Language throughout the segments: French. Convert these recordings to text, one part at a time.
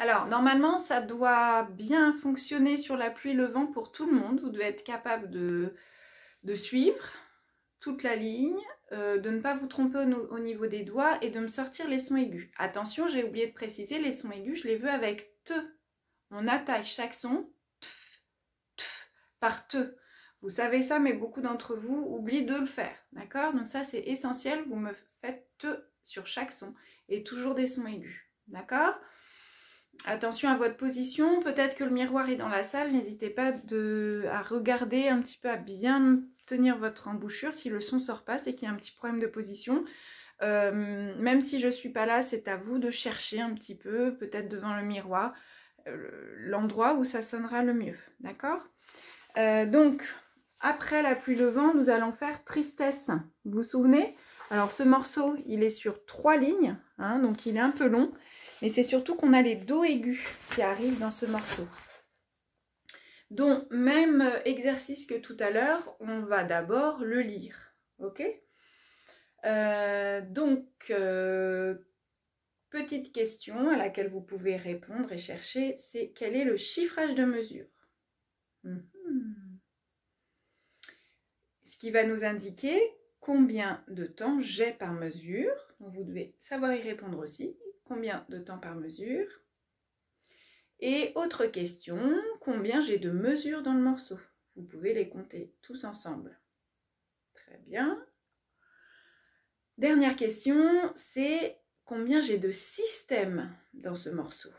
Alors, normalement, ça doit bien fonctionner sur la pluie et le vent pour tout le monde. Vous devez être capable de suivre toute la ligne, de ne pas vous tromper au niveau des doigts et de me sortir les sons aigus. Attention, j'ai oublié de préciser, les sons aigus, je les veux avec te. On attaque chaque son par te. Vous savez ça, mais beaucoup d'entre vous oublient de le faire, d'accord? Donc ça, c'est essentiel, vous me faites te sur chaque son et toujours des sons aigus, d'accord? Attention à votre position, peut-être que le miroir est dans la salle, n'hésitez pas à regarder un petit peu, à bien tenir votre embouchure. Si le son ne sort pas, c'est qu'il y a un petit problème de position. Même si je ne suis pas là, c'est à vous de chercher un petit peu, peut-être devant le miroir, l'endroit où ça sonnera le mieux, d'accord? Donc, après la pluie, le vent, nous allons faire tristesse. Vous vous souvenez? Alors, ce morceau, il est sur 3 lignes, hein, donc il est un peu long. Mais c'est surtout qu'on a les do aigus qui arrivent dans ce morceau. Donc, même exercice que tout à l'heure, on va d'abord le lire. Ok? Petite question à laquelle vous pouvez répondre et chercher, c'est quel est le chiffrage de mesure? Ce qui va nous indiquer combien de temps j'ai par mesure. Donc, vous devez savoir y répondre aussi. Combien de temps par mesure? Et autre question, combien j'ai de mesures dans le morceau? Vous pouvez les compter tous ensemble. Très bien. Dernière question, c'est combien j'ai de systèmes dans ce morceau?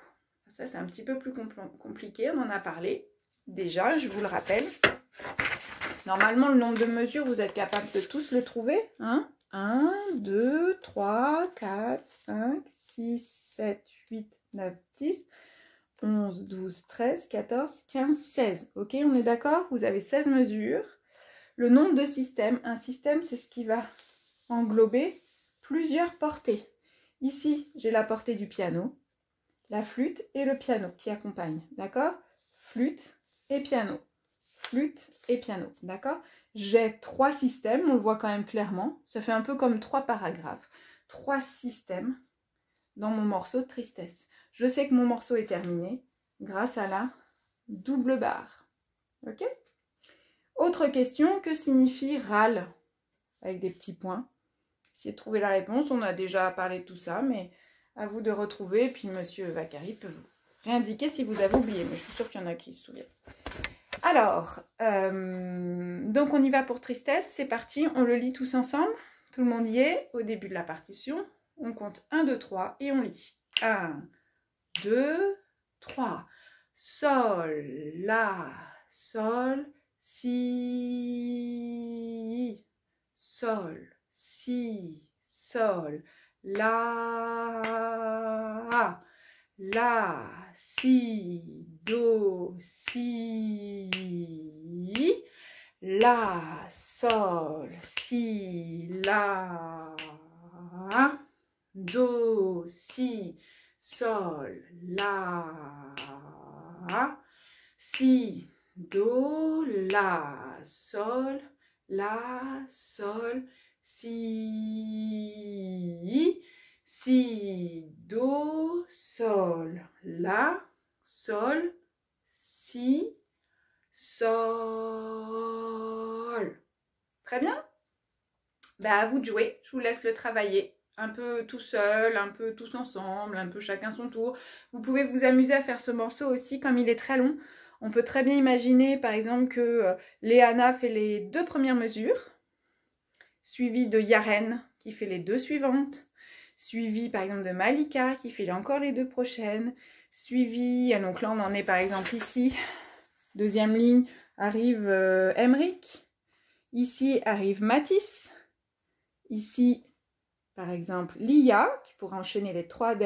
Ça, c'est un petit peu plus compliqué, on en a parlé. Déjà, je vous le rappelle. Normalement, le nombre de mesures, vous êtes capable de tous le trouver. Hein? 1, 2, 3, 4, 5, 6, 7, 8, 9, 10, 11, 12, 13, 14, 15, 16. Ok, on est d'accord? Vous avez 16 mesures. Le nombre de systèmes. Un système, c'est ce qui va englober plusieurs portées. Ici, j'ai la portée du piano, la flûte et le piano qui accompagnent. D'accord? Flûte et piano. Flûte et piano. D'accord? J'ai 3 systèmes, on le voit quand même clairement. Ça fait un peu comme 3 paragraphes. 3 systèmes dans mon morceau de tristesse. Je sais que mon morceau est terminé grâce à la double barre. Ok? Autre question, que signifie râle? Avec des petits points. Essayez de trouver la réponse. On a déjà parlé de tout ça, mais à vous de retrouver. Puis Monsieur Vacari peut vous réindiquer si vous avez oublié. Mais je suis sûre qu'il y en a qui se souviennent. Alors, donc on y va pour tristesse, c'est parti, on le lit tous ensemble. Tout le monde y est, au début de la partition. On compte 1, 2, 3 et on lit. 1, 2, 3. Sol, la, sol, si. Sol, si, sol, la. La, si, do, si, la, sol, si, la, do, si, sol, la, si, do, la, sol, si. Si, do, sol, la, sol, si, sol. Très bien. À vous de jouer. Je vous laisse le travailler. Un peu tout seul, un peu tous ensemble, un peu chacun son tour. Vous pouvez vous amuser à faire ce morceau aussi, comme il est très long. On peut très bien imaginer, par exemple, que Léana fait les 2 premières mesures, suivi de Yaren, qui fait les 2 suivantes. Suivi par exemple de Malika qui fait encore les 2 prochaines, suivi, donc là on en est par exemple ici, deuxième ligne arrive Emric, ici arrive Mathis, ici par exemple Lia qui pourra enchaîner les 3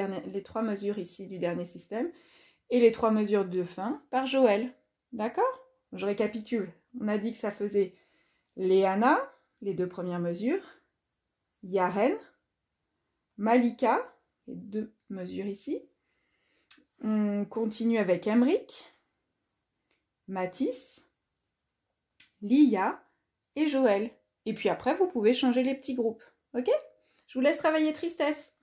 mesures ici du dernier système et les 3 mesures de fin par Joël, d'accord? Je récapitule, on a dit que ça faisait Léana, les 2 premières mesures, Yaren, Malika, les 2 mesures ici. On continue avec Emric, Mathis, Lia et Joël. Et puis après, vous pouvez changer les petits groupes. Ok? Je vous laisse travailler tristesse.